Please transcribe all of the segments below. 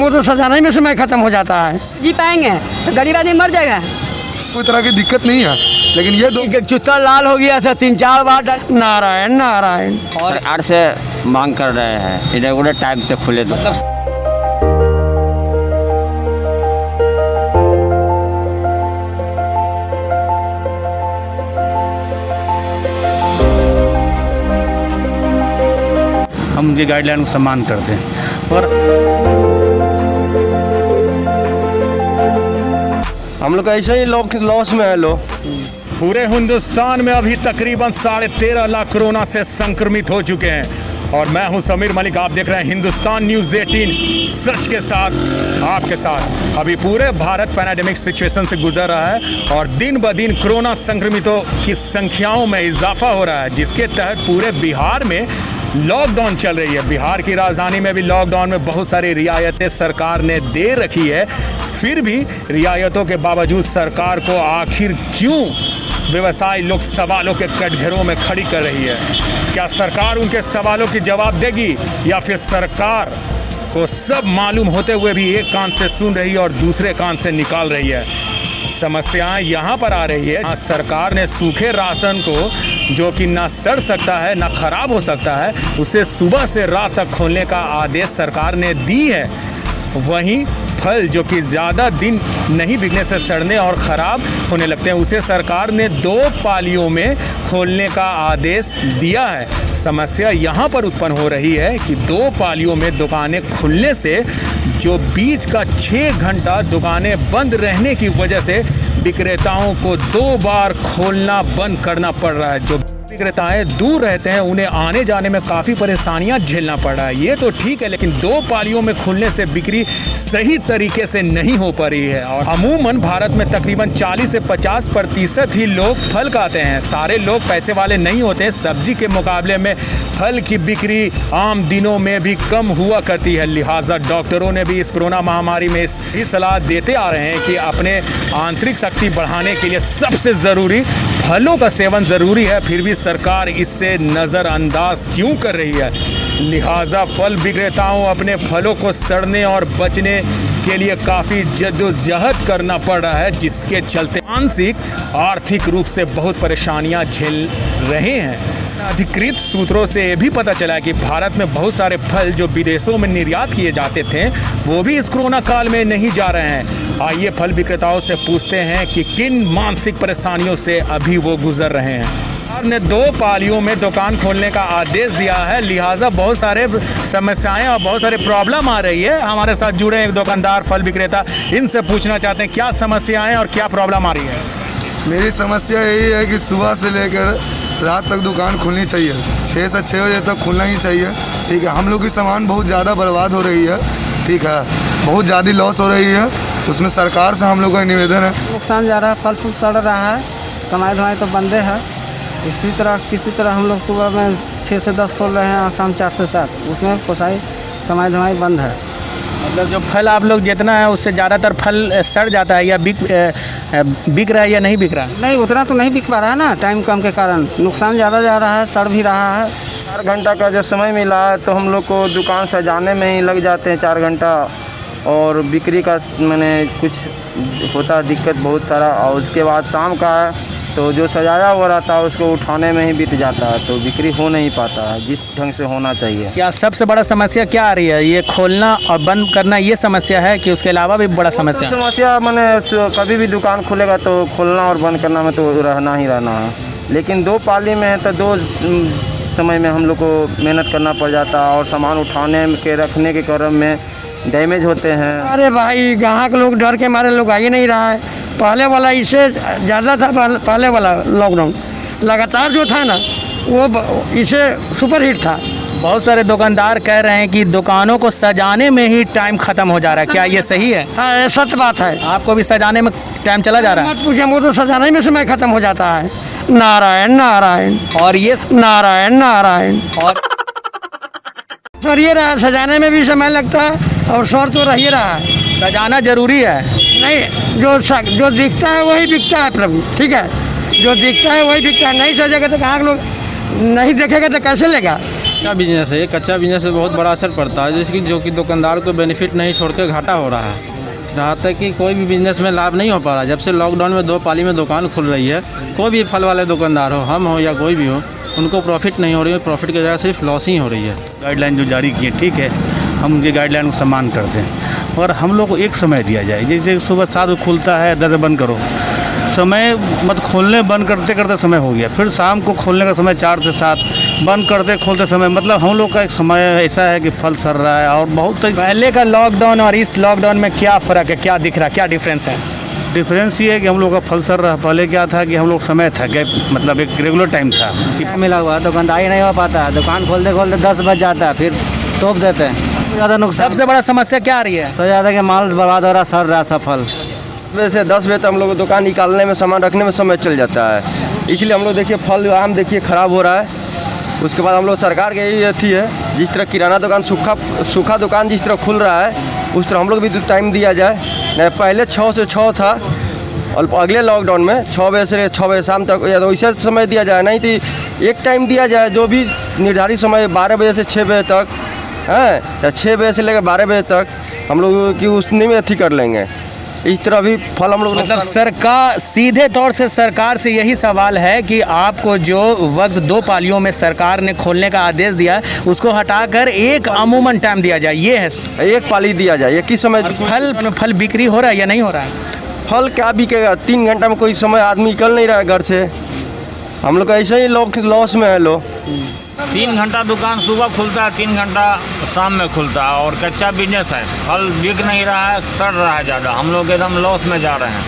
वो तो सजाने में समय खत्म हो जाता है। जी पाएंगे तो गरीब आदमी मर जाएगा। कोई तरह की दिक्कत नहीं है, लेकिन ये दो चुत्ता लाल हो गया ऐसा 3-4 बार। नारायण नारायण। सरकार से मांग कर रहे हैं इरेगुलर टाइम से खुले दो। हम उनकी गाइडलाइन को सम्मान करते हैं और हम लोग ऐसे ही लॉस में है लोग। पूरे हिंदुस्तान में अभी तकरीबन 13.5 लाख कोरोना से संक्रमित हो चुके हैं और मैं हूं समीर मलिक। आप देख रहे हैं हिंदुस्तान न्यूज़ 18 सच के साथ आपके साथ। अभी पूरे भारत पैंडेमिक सिचुएशन से गुजर रहा है और दिन ब दिन कोरोना संक्रमितों की संख्याओं में इजाफा हो रहा है, जिसके तहत पूरे बिहार में लॉकडाउन चल रही है। बिहार की राजधानी में भी लॉकडाउन में बहुत सारी रियायतें सरकार ने दे रखी है। फिर भी रियायतों के बावजूद सरकार को आखिर क्यों व्यवसायी लोग सवालों के कटघरों में खड़ी कर रही है? क्या सरकार उनके सवालों की जवाब देगी या फिर सरकार को सब मालूम होते हुए भी एक कान से सुन रही है और दूसरे कान से निकाल रही है? समस्याएं यहाँ पर आ रही है। सरकार ने सूखे राशन को, जो कि ना सड़ सकता है ना खराब हो सकता है, उसे सुबह से रात तक खोलने का आदेश सरकार ने दी है। वहीं फल जो कि ज़्यादा दिन नहीं बिकने से सड़ने और ख़राब होने लगते हैं, उसे सरकार ने 2 पालियों में खोलने का आदेश दिया है। समस्या यहाँ पर उत्पन्न हो रही है कि 2 पालियों में दुकानें खुलने से जो बीच का 6 घंटा दुकानें बंद रहने की वजह से विक्रेताओं को 2 बार खोलना बंद करना पड़ रहा है। जो विक्रेताएं दूर रहते हैं उन्हें आने जाने में काफ़ी परेशानियां झेलना पड़ रहा है। ये तो ठीक है, लेकिन 2 पालियों में खुलने से बिक्री सही तरीके से नहीं हो पा रही है। और अमूमन भारत में तकरीबन 40 से 50% ही लोग फल खाते हैं। सारे लोग पैसे वाले नहीं होते। सब्जी के मुकाबले में फल की बिक्री आम दिनों में भी कम हुआ करती है। लिहाजा डॉक्टरों ने भी इस कोरोना महामारी में इस सलाह देते आ रहे हैं कि अपने आंतरिक शक्ति बढ़ाने के लिए सबसे ज़रूरी फलों का सेवन ज़रूरी है। फिर भी सरकार इससे नज़रअंदाज क्यों कर रही है? लिहाजा फल विक्रेताओं अपने फलों को सड़ने और बचने के लिए काफ़ी जद्दोजहद करना पड़ रहा है, जिसके चलते मानसिक आर्थिक रूप से बहुत परेशानियां झेल रहे हैं। अधिकृत सूत्रों से ये भी पता चला है कि भारत में बहुत सारे फल जो विदेशों में निर्यात किए जाते थे वो भी इस कोरोना काल में नहीं जा रहे हैं। आइए फल विक्रेताओं से पूछते हैं कि किन मानसिक परेशानियों से अभी वो गुजर रहे हैं। सरकार ने 2 पालियों में दुकान खोलने का आदेश दिया है, लिहाजा बहुत सारे समस्याएं और बहुत सारे प्रॉब्लम आ रही है। हमारे साथ जुड़े एक दुकानदार फल विक्रेता, इनसे पूछना चाहते हैं क्या समस्याएं और क्या प्रॉब्लम आ रही है। मेरी समस्या यही है कि सुबह से लेकर रात तक दुकान खुलनी चाहिए, 6 से 6 बजे तक खुलना ही चाहिए। ठीक है, हम लोग की सामान बहुत ज़्यादा बर्बाद हो रही है। ठीक है, बहुत ज़्यादा लॉस हो रही है। उसमें सरकार से हम लोग का निवेदन है। नुकसान जा रहा है, फल फूल सड़ रहा है, कमाई धमाई तो बंदे है। किसी तरह हम लोग सुबह में 6 से 10 खोल रहे हैं और शाम 4 से 7, उसमें कोसाई कमाई धमाई बंद है। मतलब जो फल आप लोग जितना है उससे ज़्यादातर फल सड़ जाता है या बिक रहा है या नहीं बिक रहा है? नहीं, उतना तो नहीं बिक पा रहा है ना, टाइम कम के कारण नुकसान ज़्यादा जा रहा है, सड़ भी रहा है। 4 घंटा का जो समय मिला है तो हम लोग को दुकान सजाने में ही लग जाते हैं 4 घंटा, और बिक्री का मैंने कुछ होता है दिक्कत बहुत सारा। और उसके बाद शाम का है तो जो सजाया हुआ रहता है उसको उठाने में ही बीत जाता है, तो बिक्री हो नहीं पाता है जिस ढंग से होना चाहिए। क्या सबसे बड़ा समस्या क्या आ रही है? ये खोलना और बंद करना ये समस्या है कि उसके अलावा भी बड़ा समस्या? मैंने कभी भी दुकान खुलेगा तो खोलना और बंद करना में तो रहना ही रहना है, लेकिन 2 पाली में है तो 2 समय में हम लोग को मेहनत करना पड़ जाता है और सामान उठाने के रखने के क्रम में डैमेज होते हैं। अरे भाई, ग्राहक लोग डर के मारे लोग आ ही नहीं रहा है। पहले वाला इससे ज़्यादा था, पहले वाला लॉकडाउन लगातार जो था ना वो इसे सुपर हिट था। बहुत सारे दुकानदार कह रहे हैं कि दुकानों को सजाने में ही टाइम ख़त्म हो जा रहा है, क्या ये सही है? हाँ, ये सत्य बात है। आपको भी सजाने में टाइम चला जा रहा है? मत पूछिए, वो तो सजाने में समय खत्म हो जाता है। नारायण नारायण। और ये नारायण नारायण। और सर ये रहा, सजाने में भी समय लगता है और सर तो रह ही रहा है। सजाना जरूरी है? नहीं, जो दिखता है वही बिकता है प्रभु। ठीक है, जो दिखता है वही बिकता है। नहीं सजेगा तो कहाँ लोग नहीं देखेगा तो कैसे लेगा? कच्चा बिजनेस है, ये कच्चा बिजनेस से बहुत बड़ा असर पड़ता है, जैसे कि जो कि दुकानदार को बेनिफिट नहीं छोड़ के घाटा हो रहा है। जहाँ तक कि कोई भी बिजनेस में लाभ नहीं हो पा रहा। जब से लॉकडाउन में 2 पाली में दुकान खुल रही है, कोई भी फल वाले दुकानदार हो, हम हो या कोई भी हो, उनको प्रॉफिट नहीं हो रही है। प्रॉफिट की जगह सिर्फ लॉस ही हो रही है। गाइडलाइन जो जारी की है ठीक है, हम उनकी गाइडलाइन को सम्मान करते हैं और हम लोग को एक समय दिया जाए। जैसे सुबह 7 बजे खुलता है, 10 बजे बंद करो, समय मत खोलने बंद करते करते समय हो गया। फिर शाम को खोलने का समय 4 से 7, बंद करते खोलते समय, मतलब हम लोग का एक समय ऐसा है कि फल सर रहा है। और बहुत पहले का लॉकडाउन और इस लॉकडाउन में क्या फ़र्क है, क्या दिख रहा है, क्या डिफरेंस है? डिफरेंस ये है कि हम लोग का फल सर रहा। पहले क्या था कि हम लोग समय था कि मतलब एक रेगुलर टाइम था क्या मिला हुआ है, दुकानदारी नहीं हो पाता है, दुकान खोलते खोलते 10 बज जाता है, फिर तोप देते हैं। ज़्यादा नुकसान, सबसे बड़ा समस्या क्या आ रही है? सबसे ज़्यादा कि माल बर्बाद हो रहा, सड़ रहा सब फल। वैसे 10 बजे तक हम लोग दुकान निकालने में, सामान रखने में समय चल जाता है। इसलिए हम लोग देखिए फल आम देखिए ख़राब हो रहा है। उसके बाद हम लोग सरकार के यही अथी है, जिस तरह किराना दुकान सूखा दुकान जिस तरह खुल रहा है, उस तरह हम लोग भी टाइम दिया जाए। नहीं पहले 6 से 6 था और अगले लॉकडाउन में 6 बजे से 6 बजे शाम तक, या तो वैसे समय दिया जाए, नहीं तो एक टाइम दिया जाए जो भी निर्धारित समय 12 बजे से 6 बजे तक है, या 6 बजे से लेकर 12 बजे तक हम लोग की उसने में अथी कर लेंगे। इस तरह भी फल हम लोग मतलब सरकार, सीधे तौर से सरकार से यही सवाल है कि आपको जो वक्त 2 पालियों में सरकार ने खोलने का आदेश दिया है, उसको हटाकर एक अमूमन टाइम दिया जाए। ये है, एक पाली दिया जाए, एक ही समय। फल बिक्री हो रहा है या नहीं हो रहा है? फल क्या बिकेगा, 3 घंटा में कोई समय आदमी निकल नहीं रहा है घर से। हम लोग ऐसे ही लॉस में है लोग। 3 घंटा दुकान सुबह खुलता है, 3 घंटा शाम में खुलता है और कच्चा बिजनेस है। फल बिक नहीं रहा है, सड़ रहा है ज़्यादा। हम लोग एकदम लॉस में जा रहे हैं।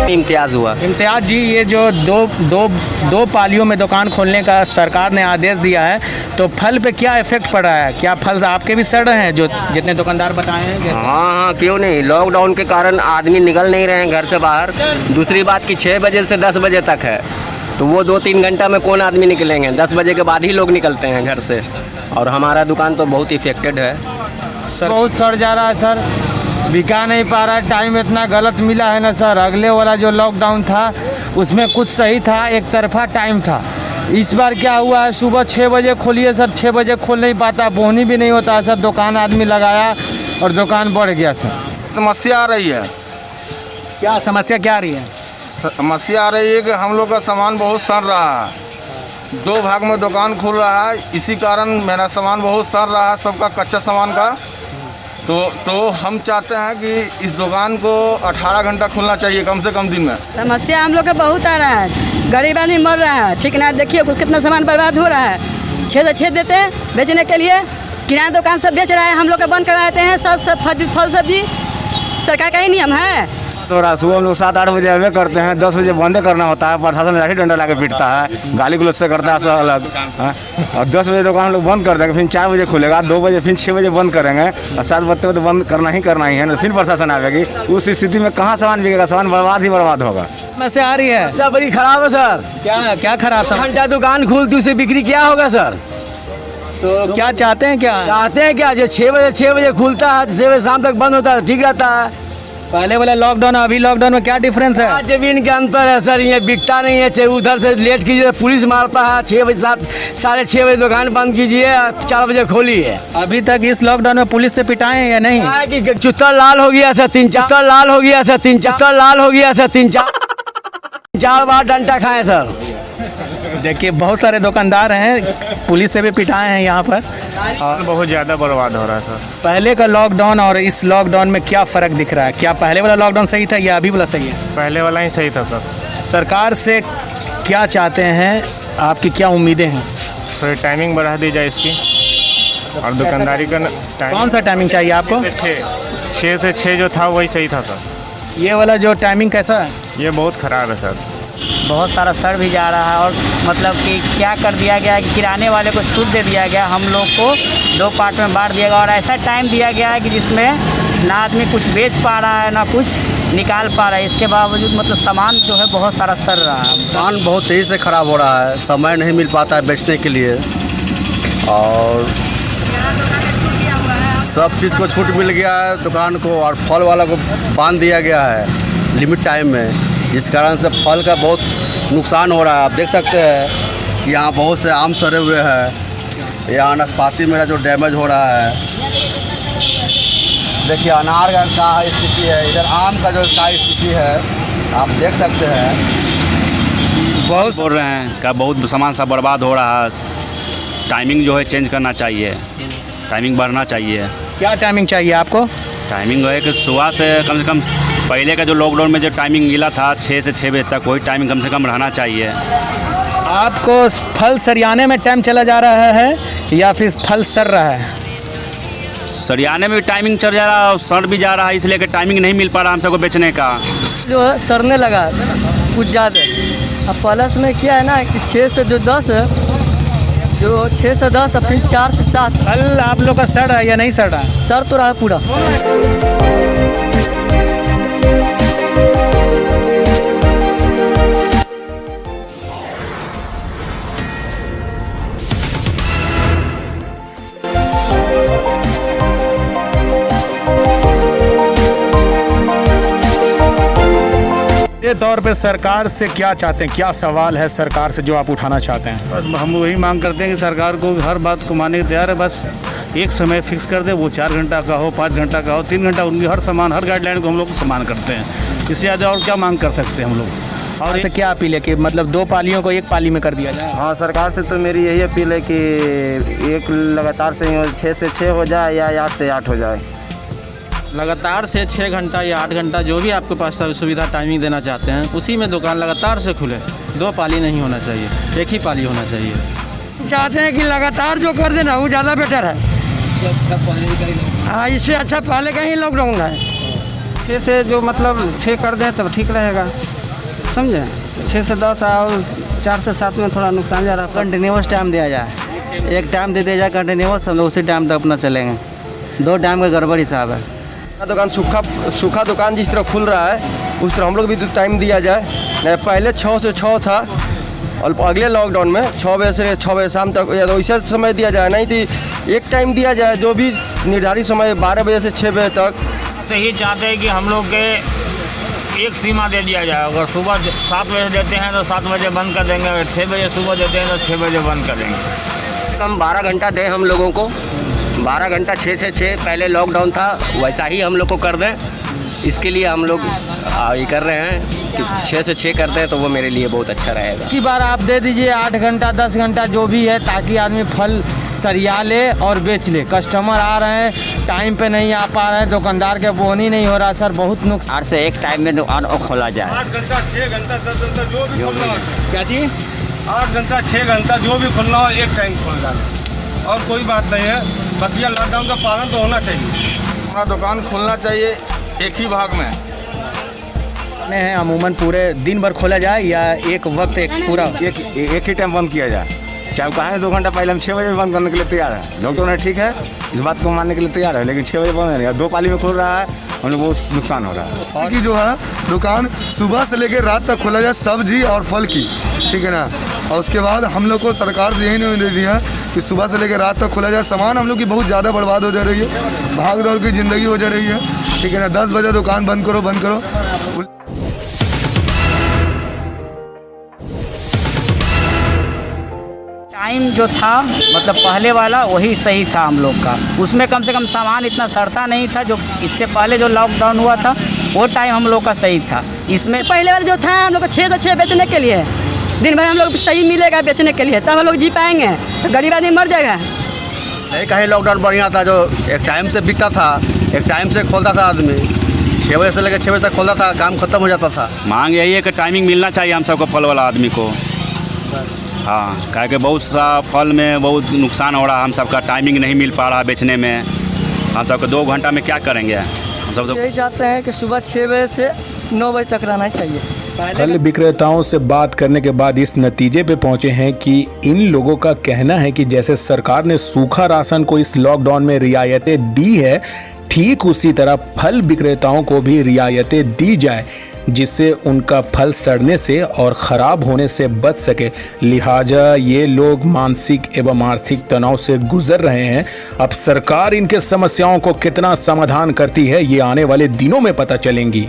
इम्तियाज़ हुआ। इम्तियाज जी, ये जो दो पालियों में दुकान खोलने का सरकार ने आदेश दिया है, तो फल पे क्या इफेक्ट पड़ रहा है? क्या फल आपके भी सड़ रहे हैं, जो जितने दुकानदार बताए हैं? हाँ, क्यों नहीं। लॉकडाउन के कारण आदमी निकल नहीं रहे हैं घर से बाहर। दूसरी बात कि 6 बजे से 10 बजे तक है, तो वो 2-3 घंटा में कौन आदमी निकलेंगे? 10 बजे के बाद ही लोग निकलते हैं घर से। और हमारा दुकान तो बहुत इफेक्टेड है। बहुत सड़ जा रहा है सर, बिका नहीं पा रहा है। टाइम इतना गलत मिला है ना सर। अगले वाला जो लॉकडाउन था उसमें कुछ सही था, एक तरफा टाइम था। इस बार क्या हुआ है, सुबह 6 बजे खोलिए सर, 6 बजे खोल नहीं पाता, बोहनी भी नहीं होता है सर। दुकान आदमी लगाया और दुकान बढ़ गया सर। समस्या आ रही है। क्या समस्या क्या आ रही है? समस्या आ रही है कि हम लोग का सामान बहुत सड़ रहा है। 2 भाग में दुकान खुल रहा है, इसी कारण मेरा सामान बहुत सड़ रहा है, सबका कच्चा सामान का। तो हम चाहते हैं कि इस दुकान को 18 घंटा खुलना चाहिए कम से कम दिन में। समस्या हम लोग का बहुत आ रहा है, गरीब आदमी मर रहा है। ठीक ना, देखिए कुछ कितना सामान बर्बाद हो रहा है। 6 से 6 देते हैं बेचने के लिए, किराना दुकान सब बेच रहा है, हम लोग का बंद करवाते हैं। सब फल सब्जी सरकार का ही नियम है। तो सुबह हम लोग 7-8 बजे अवे करते हैं, 10 बजे बंद करना होता है। प्रशासन लाठी डंडा ला के पीटता है, गाली गलौज से करता है सब अलग। और 10 बजे दुकान हम लोग बंद कर देंगे, फिर 4 बजे खुलेगा, 2 बजे फिर 6 बजे बंद करेंगे, और 7 बजे तो बंद करना ही है ना। फिर प्रशासन आएगी, उस स्थिति में कहाँ सामान बिकेगा? सामान बर्बाद ही बर्बाद होगा। समस्या आ रही है, सब बड़ी खराब है सर। क्या खराब समस्या? घंटा दुकान खुलती, उससे बिक्री क्या होगा सर? तो क्या चाहते हैं? चाहते हैं क्या, जो 6 बजे खुलता है, 6 बजे शाम तक बंद होता है, ठीक रहता है। पहले वाला लॉकडाउन और अभी लॉकडाउन में क्या डिफरेंस है? जमीन के अंतर है सर। ये बिकता नहीं है, चाहे उधर से लेट कीजिए पुलिस मारता है। 6 बजे 7-6:30 बजे दुकान बंद कीजिए, 4 बजे खोलिए। अभी तक इस लॉकडाउन में पुलिस से पिटाए हैं या नहीं? कि चुत्तर लाल हो गया सर, 3-4 लाल हो गया सर, 3-4 बार डंडा खाए सर। देखिए, बहुत सारे दुकानदार हैं, पुलिस से भी पिटाए हैं यहाँ पर। और बहुत ज़्यादा बर्बाद हो रहा है सर। पहले का लॉकडाउन और इस लॉकडाउन में क्या फ़र्क दिख रहा है? क्या पहले वाला लॉकडाउन सही था या अभी वाला सही है? पहले वाला ही सही था सर। सरकार से क्या चाहते हैं, आपकी क्या उम्मीदें हैं? थोड़ी टाइमिंग बढ़ा दी जाए इसकी, और दुकानदारी का कौन सा टाइमिंग चाहिए आपको? 6 से 6 जो था वही सही था सर। ये वाला जो टाइमिंग कैसा है? ये बहुत ख़राब है सर। बहुत सारा सड़ भी जा रहा है, और मतलब कि क्या कर दिया गया है कि किराने वाले को छूट दे दिया गया, हम लोग को 2 पार्ट में बांट दिया गया, और ऐसा टाइम दिया गया है कि जिसमें ना आदमी कुछ बेच पा रहा है ना कुछ निकाल पा रहा है। इसके बावजूद मतलब सामान जो है बहुत सारा सड़ रहा है। सामान बहुत तेज़ी से ख़राब हो रहा है, समय नहीं मिल पाता है बेचने के लिए, और सब चीज़ को छूट मिल गया है दुकान को, और फल वाला को बांध दिया गया है लिमिट टाइम में, जिस कारण से फल का बहुत नुकसान हो रहा है। आप देख सकते हैं कि यहाँ बहुत से आम सड़े हुए हैं, यहाँ नाशपाती मेरा जो डैमेज हो रहा है। देखिए अनार का क्या स्थिति है, इधर आम का जो क्या स्थिति है आप देख सकते हैं। बहुत बोल रहे हैं का बहुत सामान सब बर्बाद हो रहा है। टाइमिंग जो है चेंज करना चाहिए, टाइमिंग बढ़ना चाहिए। क्या टाइमिंग चाहिए आपको? टाइमिंग जो है कि सुबह से कम पहले का जो लॉकडाउन में जो टाइमिंग मिला था 6 से 6 बजे तक, वही टाइमिंग कम से कम रहना चाहिए। आपको फल सरियाने में टाइम चला जा रहा है या फिर फल सड़ रहा है? सरियाने में भी टाइमिंग चल जा रहा है और सड़ भी जा रहा है, इसलिए कि टाइमिंग नहीं मिल पा रहा हम सबको बेचने का। जो है सड़ने लगा कुछ ज़्यादा। अब प्लस में क्या है ना कि 6 से जो 10 है, जो 6 से 10 और फिर 4 से 7 फल आप लोग का सड़ रहा है या नहीं सड़ रहा है? सड़ तो रहा है पूरा। ये तौर पे सरकार से क्या चाहते हैं, क्या सवाल है सरकार से जो आप उठाना चाहते हैं? हम वही मांग करते हैं कि सरकार को हर बात को मानने को तैयार है, बस एक समय फिक्स कर दे, वो 4 घंटा का हो, 5 घंटा का हो, 3 घंटा, उनकी हर सामान हर गाइडलाइन को हम लोग सम्मान करते हैं। इससे ज़्यादा और क्या मांग कर सकते हैं हम लोग? और इससे क्या अपील है कि मतलब 2 पालियों को 1 पाली में कर दिया जाए? हाँ, सरकार से तो मेरी यही अपील है कि एक लगातार से 6 से 6 हो जाए या 8 से 8 हो जाए। लगातार से 6 घंटा या 8 घंटा जो भी आपके पास सुविधा टाइमिंग देना चाहते हैं, उसी में दुकान लगातार से खुले। 2 पाली नहीं होना चाहिए, 1 ही पाली होना चाहिए। चाहते हैं कि लगातार जो कर देना वो ज़्यादा बेटर है। हाँ, इससे अच्छा पहले का ही लॉकडाउन है। 6 से जो मतलब 6 कर दें तब ठीक रहेगा, समझे? 6 से 10 और 4 से 7 में थोड़ा नुकसान जा रहा है। कंटिन्यूस टाइम दिया जाए, एक टाइम दे दिया जाए कंटिन्यूस, हम लोग उसी टाइम तक अपना चलेंगे। 2 टाइम का गड़बड़ हिसाब है। दुकान सूखा दुकान जिस तरह खुल रहा है उस तरह हम लोग भी टाइम दिया जाए। नहीं, पहले 6 से 6 था और अगले लॉकडाउन में 6 बजे से 6 बजे शाम तक, या तो वैसा समय दिया जाए, नहीं तो एक टाइम दिया जाए जो भी निर्धारित समय 12 बजे से 6 बजे तक। तो यही चाहते हैं कि हम लोग के एक सीमा दे दिया जाए। अगर सुबह 7 बजे देते हैं तो 7 बजे बंद कर देंगे, अगर 6 बजे सुबह देते हैं तो 6 बजे बंद कर देंगे। कम 12 घंटा दें हम लोगों को, 12 घंटा 6 से 6 पहले लॉकडाउन था वैसा ही हम लोग को कर दें। इसके लिए हम लोग ये कर रहे हैं कि 6 से 6 कर दें तो वो मेरे लिए बहुत अच्छा रहेगा। की बार आप दे दीजिए 8 घंटा 10 घंटा जो भी है, ताकि आदमी फल सरिया ले और बेच ले। कस्टमर आ रहे हैं, टाइम पे नहीं आ पा रहे हैं, दुकानदार के बोनी नहीं हो रहा सर, बहुत नुकसान। 8 से 1 टाइम में दुकान खोला जाए। 8 घंटा 6 घंटा 10 घंटा जो भी खुलना हो, क्या चीज़? 8 घंटा 6 घंटा जो भी खुलना हो, एक टाइम खुलना है और कोई बात नहीं है। बाकी लॉकडाउन का पालन तो होना चाहिए। अपना दुकान खुलना चाहिए एक ही भाग में हैं अमूमन पूरे दिन भर खोला जाए या एक वक्त एक पूरा एक ही टाइम बंद किया जाए। चाहे कहा 2 घंटा पहले हम 6 बजे बंद करने के लिए तैयार है। लॉकडाउन है ठीक है, इस बात को मानने के लिए तैयार है, लेकिन 6 बजे बंद नहीं। 2 पाली में खुल रहा है, हम लोग बहुत नुकसान हो रहा है। कि जो है दुकान सुबह से लेकर रात तक खोला जाए, सब्जी और फल की, ठीक है ना। और उसके बाद हम लोग को सरकार से यही निर्णय दिया है कि सुबह से लेकर रात तक खोला जाए। सामान हम लोग की बहुत ज़्यादा बर्बाद हो जा रही है, भाग दौड़ की ज़िंदगी हो जा रही है, ठीक है ना। 10 बजे दुकान बंद करो, बंद करो। टाइम जो था मतलब पहले वाला वही सही था हम लोग का, उसमें कम से कम सामान इतना सड़ता नहीं था। जो इससे पहले जो लॉकडाउन हुआ था वो टाइम हम लोग का सही था। इसमें पहले वाला जो था हम लोग को 6 से 6 बेचने के लिए, दिन भर हम लोग सही मिलेगा बेचने के लिए, तब हम लोग जी पाएंगे, तो गरीब आदमी मर जाएगा। नहीं, कहीं लॉकडाउन बढ़िया था, जो एक टाइम से बिकता था, एक टाइम से खोलता था आदमी, 6 बजे से लेकर 6 बजे तक खोलता था, काम खत्म हो जाता था। मांग यही है कि टाइमिंग मिलना चाहिए हम सबको, फल वाला आदमी को। हाँ, काहे कि बहुत सा फल में बहुत नुकसान हो रहा है, हम सबका टाइमिंग नहीं मिल पा रहा बेचने में। हम सबको 2 घंटा में क्या करेंगे? हम सब तो यही चाहते हैं कि सुबह 6 बजे से 9 बजे तक रहना चाहिए। फल विक्रेताओं से बात करने के बाद इस नतीजे पे पहुंचे हैं कि इन लोगों का कहना है कि जैसे सरकार ने सूखा राशन को इस लॉकडाउन में रियायतें दी है, ठीक उसी तरह फल विक्रेताओं को भी रियायतें दी जाए। जिससे उनका फल सड़ने से और ख़राब होने से बच सके। लिहाजा ये लोग मानसिक एवं आर्थिक तनाव से गुजर रहे हैं। अब सरकार इनके समस्याओं को कितना समाधान करती है ये आने वाले दिनों में पता चलेंगी।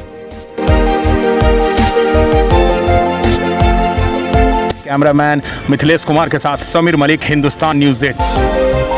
कैमरामैन मिथिलेश कुमार के साथ समीर मलिक, हिंदुस्तान न्यूज़ 8।